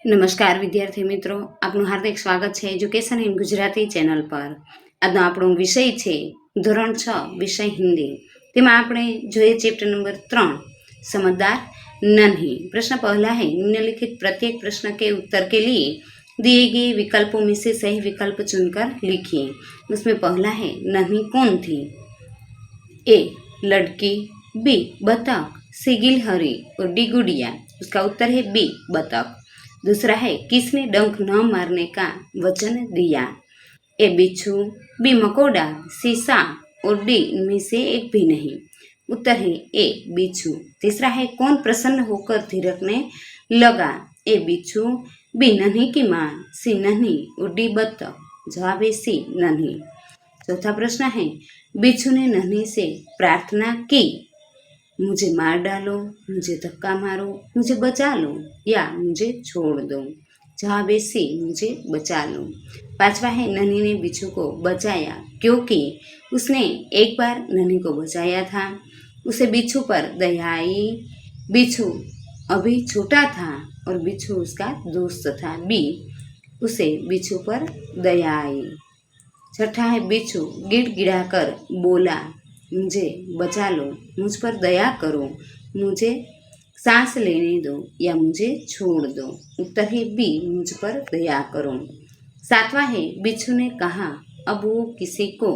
નમસ્કાર વિદ્યાર્થી મિત્રો, આપનું હાર્દિક સ્વાગત છે એજ્યુકેશન ઇન ગુજરાતી ચેનલ પર। આજનો આપણો વિષય છે ધોરણ 6 વિષય હિન્દી। તેમાં આપણે જોઈએ ચેપ્ટર नंबर 3 समझदार नहीं। प्रश्न पहला है, निम्नलिखित प्रत्येक प्रश्न के उत्तर के लिए दिए गए विकल्पों में से सही विकल्प चुनकर लिखिए। उसमें पहला है, नहीं कौन थी? ए लड़की, बी बतख, सी गिलहरी और डी गुड़िया। उसका उत्तर है बी बतख। दूसरा है, किसने डंक न मारने का वचन दिया? ए बिच्छू, बी मकोड़ा, सी सांप और डी इनमें से एक भी नहीं। उत्तर है ए बिच्छू। तीसरा है, कौन प्रसन्न होकर थिरकने लगा? ए बिच्छू, बी नन्ही की माँ, सी नन्ही और डी बत्तख। जवाब है सी नन्ही। चौथा प्रश्न है, बिच्छू ने नन्ही से प्रार्थना की, मुझे मार डालो, मुझे धक्का मारो, मुझे बचा लो या मुझे छोड़ दो। जवाब है सी, मुझे बचा लो। पांचवा है, नन्ही ने बिच्छू को बचाया क्योंकि उसने एक बार नन्ही को बचाया था, उसे बिच्छू पर दया आई, बिच्छू अभी छोटा था और बिच्छू उसका दोस्त था। बी उसे बिच्छू पर दया आई। छठा है, बिच्छू गिड़गिड़ाकर बोला, मुझे बचा लो, मुझ पर दया करो, मुझे सांस लेने दो या मुझे छोड़ दो। उत्तर है बी, मुझ पर दया करो। सातवां है, बिच्छू ने कहा, अब वो किसी को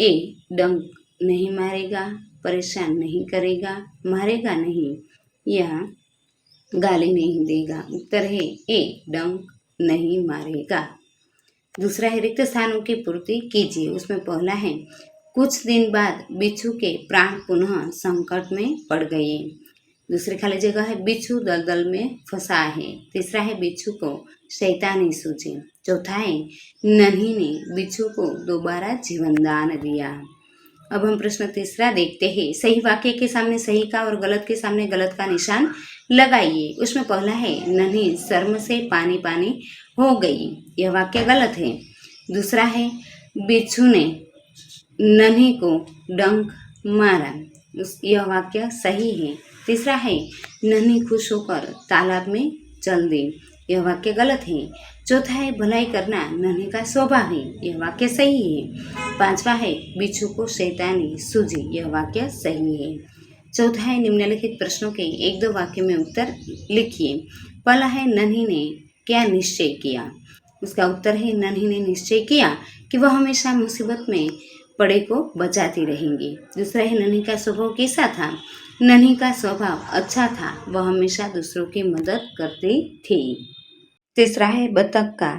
ए डंक नहीं मारेगा, परेशान नहीं करेगा, मारेगा नहीं या गाली नहीं देगा। उत्तर है ए डंक नहीं मारेगा। दूसरा है, रिक्त स्थानों की पूर्ति कीजिए। उसमें पहला है, कुछ दिन बाद बिच्छू के प्राण पुनः संकट में पड़ गए। दूसरी खाली जगह है, बिच्छू दलदल में फंसा है। तीसरा है, बिच्छू को शैतानी सूझी। चौथा है, नन्ही ने बिच्छू को दोबारा जीवन दान दिया। अब हम प्रश्न तीसरा देखते हैं। सही वाक्य के सामने सही का और गलत के सामने गलत का निशान लगाइए। उसमें पहला है, नन्ही शर्म से पानी पानी हो गई। यह वाक्य गलत है। दूसरा है, बिच्छू ने नन्ही को डंक मारा। यह वाक्य सही है। तीसरा है, नन्ही खुश होकर तालाब में चल दी। यह वाक्य गलत है। चौथा है, भलाई करना नन्ही का स्वभाव है। यह वाक्य सही है। पांचवा है, बिच्छू को शैतानी सूझी। यह वाक्य सही है। चौथा है, निम्नलिखित प्रश्नों के एक दो वाक्य में उत्तर लिखिए। पहला है, नन्ही ने क्या निश्चय किया? उसका उत्तर है, नन्ही ने निश्चय किया कि वह हमेशा मुसीबत में पड़े को बचाती रहेंगी। दूसरा है, नन्ही का स्वभाव कैसा था? नन्ही का स्वभाव अच्छा था, वह हमेशा दूसरों की मदद करती थी। तीसरा है, बतख का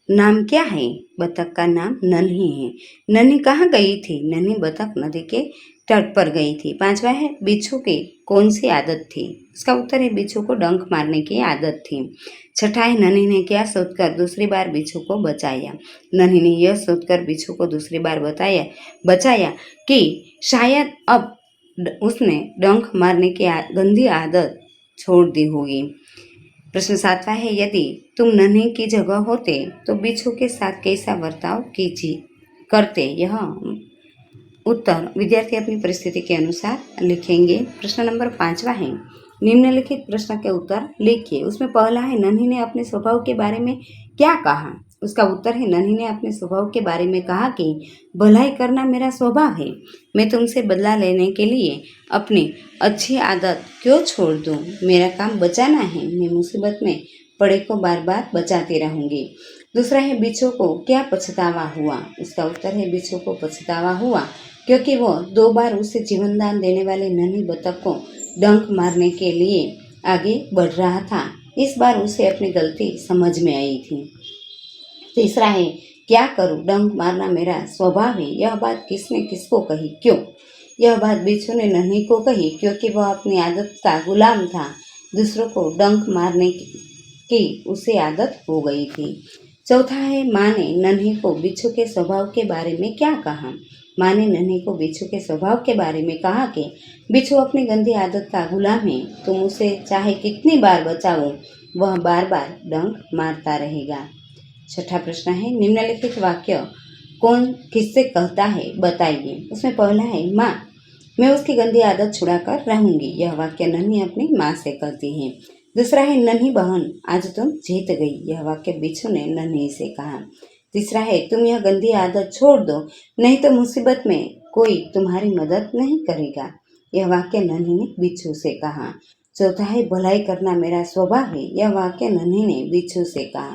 नाम क्या है? बतख का नाम नन्ही है। नन्ही कहाँ गई थी? नन्ही बतख नदी के तट पर गई थी। पांचवा है, बिच्छू की कौन सी आदत थी? उसका उत्तर है, बिच्छू को डंक मारने की आदत थी। छठा है, नन्ही ने क्या सोचकर दूसरी बार बिच्छू को बचाया? नन्ही ने यह सोचकर बिच्छू को दूसरी बार बचाया कि शायद अब उसने डंक मारने की गंदी आदत छोड़ दी होगी। प्रश्न सातवां है, यदि तुम नन्ही की जगह होते तो बिच्छू के साथ कैसा बर्ताव करते? यह उत्तर विद्यार्थी अपनी परिस्थिति के अनुसार लिखेंगे। प्रश्न नंबर 5वां है, निम्नलिखित प्रश्न के उत्तर लिखिए। उसमें पहला है, नन्ही ने अपने स्वभाव के बारे में क्या कहा? उसका उत्तर है, नन्ही ने अपने स्वभाव के बारे में कहा कि भलाई करना मेरा स्वभाव है, मैं तुमसे बदला लेने के लिए अपनी अच्छी आदत क्यों छोड़ दूँ? मेरा काम बचाना है, मैं मुसीबत में पड़े को बार बार बचाती रहूँगी। दूसरा है, बिच्छू को क्या पछतावा हुआ? उसका उत्तर है, बिच्छू को पछतावा हुआ क्योंकि वो 2 बार उसे जीवनदान देने वाले नन्ही बतख को डंक मारने के लिए आगे बढ़ रहा था। इस बार उसे अपनी गलती समझ में आई थी। तीसरा है, क्या करूं, डंक मारना मेरा स्वभाव है। यह बात किसने किसको कही, क्यों? यह बात बिच्छू ने नन्ही को कही क्योंकि वह अपनी आदत का गुलाम था। दूसरों को डंक मारने की उसे आदत हो गई थी। चौथा है, माँ ने नन्ही को बिच्छू के स्वभाव के बारे में क्या कहा? माँ ने नन्ही को बिच्छू के स्वभाव के बारे में कहा कि बिच्छू अपनी गंदी आदत का गुलाम है, तुम उसे चाहे कितनी बार बचाओ, वह बार बार डंक मारता रहेगा। छठा प्रश्न है, निम्नलिखित वाक्य कौन किससे कहता है, बताइए। उसमें पहला है, माँ मैं उसकी गंदी आदत छुड़ाकर रहूंगी। यह वाक्य नन्ही अपनी माँ से कहती है। दूसरा है नन्ही बहन आज तुम जीत गई, यह वाक्य बिच्छू ने नन्ही से कहा। तीसरा है तुम यह गंदी आदत छोड़ दो, नहीं तो मुसीबत में कोई तुम्हारी मदद नहीं करेगा, यह वाक्य नन्ही ने बिच्छू से कहा। चौथा है भलाई करना मेरा स्वभाव है, यह वाक्य नन्ही ने बिच्छू से कहा।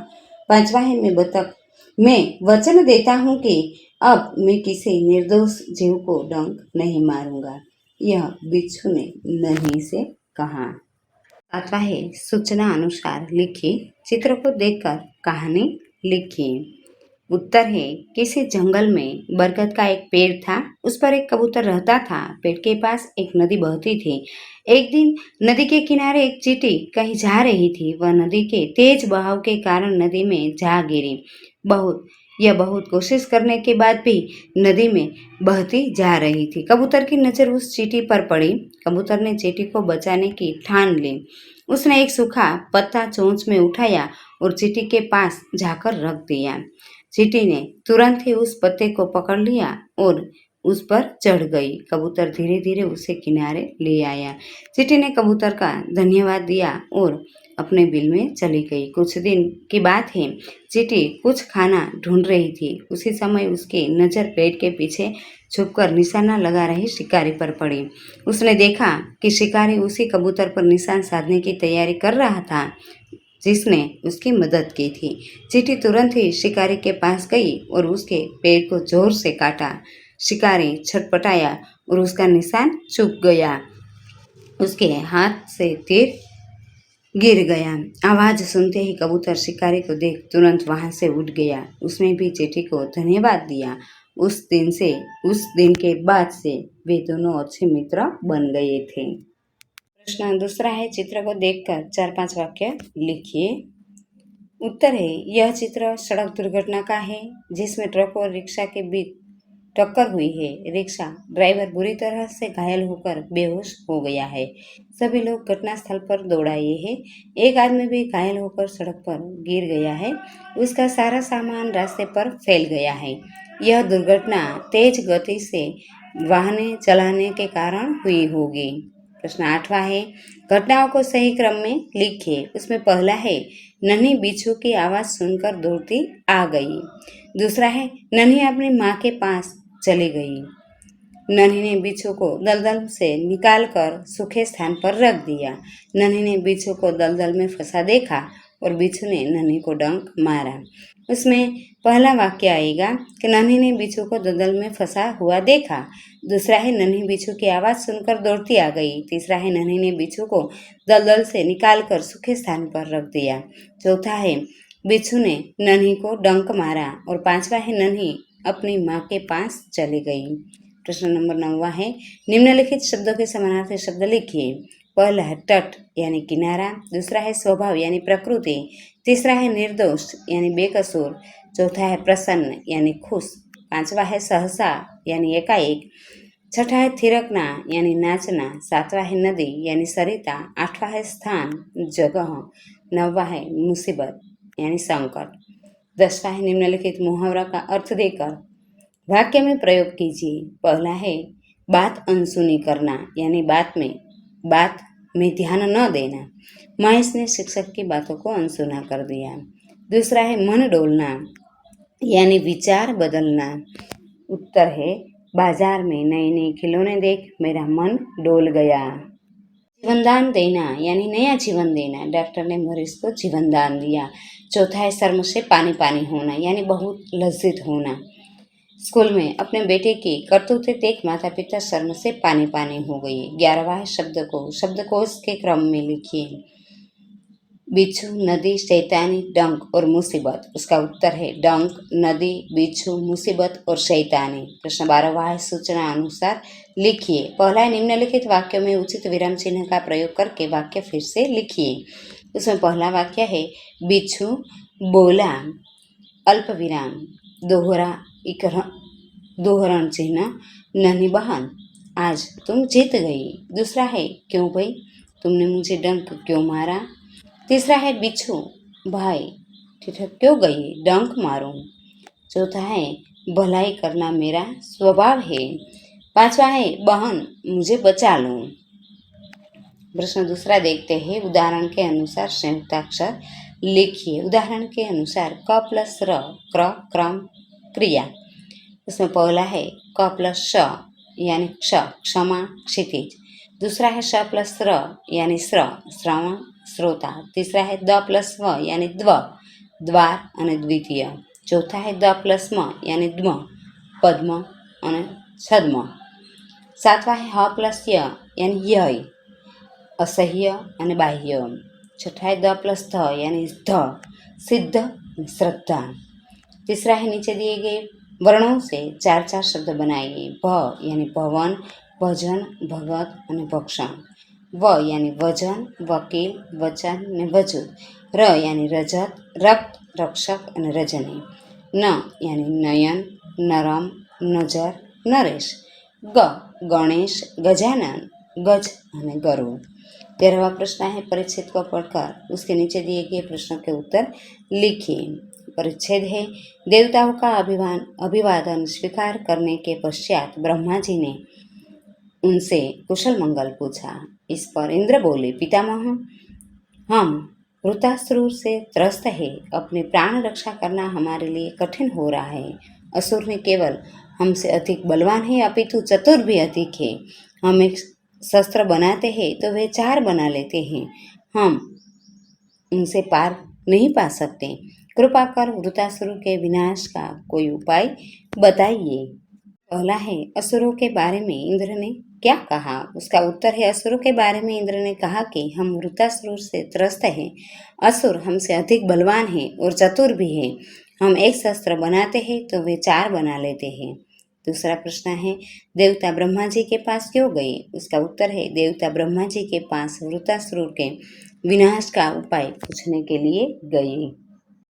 पांचवा है मैं वचन देता हूँ कि अब मैं किसी निर्दोष जीव को डंक नहीं मारूंगा, यह बिच्छू ने नन्ही से कहा। सातवां है सूचना अनुसार लिखी, चित्र को देखकर कहानी लिखी। उत्तर है किसी जंगल में बरगद का एक पेड़ था, उस पर एक कबूतर रहता था। पेड़ के पास एक नदी बहती थी। एक दिन नदी के किनारे एक चींटी कहीं जा रही थी। वह नदी के तेज बहाव के कारण नदी में जा गिरी। बहुत कोशिश करने के बाद भी नदी में बहती जा रही थी। कबूतर की नजर उस चींटी पर पड़ी। कबूतर ने चींटी को बचाने की ठान ली। उसने एक सूखा पत्ता चोंच में उठाया और चींटी के पास जाकर रख दिया। चींटी ने तुरंत ही उस पत्ते को पकड़ लिया और उस पर चढ़ गई। कबूतर धीरे धीरे उसे किनारे ले आया। चींटी ने कबूतर का धन्यवाद दिया और अपने बिल में चली गई। कुछ दिन की बात है, चींटी कुछ खाना ढूंढ रही थी। उसी समय उसकी नज़र पेड़ के पीछे छुपकर निशाना लगा रही शिकारी पर पड़ी। उसने देखा कि शिकारी उसी कबूतर पर निशान साधने की तैयारी कर रहा था जिसने उसकी मदद की थी। चींटी तुरंत ही शिकारी के पास गई और उसके पेड़ को जोर से काटा। शिकारी छटपटाया और उसका निशान चूक गया। उसके हाथ से तीर गिर गया। आवाज सुनते ही कबूतर शिकारी को देख तुरंत वहां से उठ गया। उसने भी चींटी को धन्यवाद दिया। उस दिन के बाद से वे दोनों अच्छे मित्र बन गए थे। प्रश्न दूसरा है, चित्र को देखकर 4-5 वाक्य लिखिए। उत्तर है यह चित्र सड़क दुर्घटना का है जिसमें ट्रक और रिक्शा के बीच टक्कर हुई है। रिक्शा ड्राइवर बुरी तरह से घायल होकर बेहोश हो गया है। सभी लोग घटनास्थल पर दौड़ाए हैं। एक आदमी भी घायल होकर सड़क पर गिर गया है। उसका सारा सामान रास्ते पर फैल गया है। यह दुर्घटना तेज गति से वाहन चलाने के कारण हुई होगी। प्रश्न 8वां है, घटनाओं को सही क्रम में लिखिए। उसमें पहला है नन्ही बिच्छू की आवाज़ सुनकर दौड़ती आ गई। दूसरा है नन्ही अपनी माँ के पास चली गई। नन्ही ने बिच्छू को दलदल से निकालकर सूखे स्थान पर रख दिया। नन्ही ने बिच्छू को दलदल में फंसा देखा और बिच्छू ने नन्ही को डंक मारा। उसमें पहला वाक्य आएगा कि नन्ही ने बिच्छू को दलदल में फंसा हुआ देखा। दूसरा है नन्ही बिच्छू की आवाज़ सुनकर दौड़ती आ गई। तीसरा है नन्ही ने बिच्छू को दलदल से निकालकर सूखे स्थान पर रख दिया। चौथा है बिच्छू ने नन्ही को डंक मारा। और पांचवा है नन्ही अपनी माँ के पास चली गई। प्रश्न नंबर 9वां है, निम्नलिखित शब्दों के समानार्थी शब्द लिखिए। पहला है तट यानी किनारा। दूसरा है स्वभाव यानी प्रकृति। तीसरा है निर्दोष यानी बेकसूर। चौथा है प्रसन्न यानी खुश। पांचवा है सहसा यानी एकाएक। छठा है थिरकना यानी नाचना। सातवां है नदी यानी सरिता। आठवां है स्थान जगह। नौवां है मुसीबत यानी संकट। 10वां है निम्नलिखित मुहावरा का अर्थ देकर वाक्य में प्रयोग कीजिए। पहला है बात अनसुनी करना यानी बात में ध्यान न देना। महेश ने शिक्षक की बातों को अनसुना कर दिया। दूसरा है मन डोलना यानी विचार बदलना। उत्तर है बाजार में नए नए खिलौने देख मेरा मन डोल गया। जीवनदान देना यानी नया जीवन देना। डॉक्टर ने मरीज को जीवनदान दिया। चौथा है शर्म से पानी पानी होना यानी बहुत लज्जित होना। स्कूल में अपने बेटे की करतूतें देख माता पिता शर्म से पानी पानी हो गए। 11वां है शब्दकोश के क्रम में लिखिए। बिच्छू, नदी, शैतानी, डंक और मुसीबत। उसका उत्तर है डंक, नदी, बिच्छू, मुसीबत और शैतानी। प्रश्न 12वां है सूचना अनुसार लिखिए। पहला है निम्नलिखित वाक्यों में उचित विराम चिन्ह का प्रयोग करके वाक्य फिर से लिखिए। उसमें पहला वाक्य है बिच्छू बोला, अल्प विराम, दोहरण चिन्ह, नन्ही बहन आज तुम जीत गई। दूसरा है क्यों भाई, तुमने मुझे डंक क्यों मारा। तीसरा है बिच्छू भाई ठिठक क्यों गई, डंक मारूं। चौथा है भलाई करना मेरा स्वभाव है। पांचवा है बहन मुझे बचा लो। प्रश्न दूसरा देखते हैं। उदाहरण के अनुसार संयुक्ताक्षर लिखिए। उदाहरण के अनुसार क प्लस र, क्र, क्रम, क्रिया। इसमें पहला है क प्लस श यानी क्ष, क्षमा, क्षितिज। दूसरा है श प्लस र यानी श्र, श्रवण, श्रोता। तीसरा है द प्लस व यानी द्व, द्वार અને દ્વિતીય। ચોથા है द प्लस म यानी द्म, पद्म અને छद्म। सातवां है ह प्लस य यानी यय, असह्य અને બાહ્ય। छठा है द प्लस ध यानी ध, सिद्ध, श्रद्धा। तीसरा है नीचे दिए गए वर्णों से चार चार शब्द बनाइए। भ यानी भवन, भजन, भगत અને ભક્ષણ। व यानी वजन, वकील, वचन ने वजूद। र यानी रजत, रक्त, रक्षक અને રજની। न यानी नयन, नरम, नजर, नरेश। ग गणेश, गजानन, गज અને गरुड़। 13वां प्रश्न है परिच्छेद को पढ़कर उसके नीचे दिए गए प्रश्नों के उत्तर लिखिए। परिच्छेद है देवताओं का अभिवादन स्वीकार करने के पश्चात ब्रह्मा जी ने उनसे कुशल मंगल पूछा। इस पर इंद्र बोले, पितामह, हम वृतासुर से त्रस्त है, अपने प्राण रक्षा करना हमारे लिए कठिन हो रहा है। असुर ने केवल हमसे अधिक बलवान है अपितु चतुर भी अधिक है। हम एक शस्त्र बनाते हैं तो वे चार बना लेते हैं, हम उनसे पार नहीं पा सकते। कृपा कर वृतासुर के विनाश का कोई उपाय बताइए। पहला है असुरों के बारे में इंद्र ने क्या कहा। उसका उत्तर है असुरों के बारे में इंद्र ने कहा कि हम वृतासुर से त्रस्त हैं, असुर हमसे अधिक बलवान हैं और चतुर भी हैं। हम एक शस्त्र बनाते हैं तो वे चार बना लेते हैं। दूसरा प्रश्न है देवता ब्रह्मा जी के पास क्यों गए। उसका उत्तर है देवता ब्रह्मा जी के पास वृतासुर के विनाश का उपाय पूछने के लिए गए।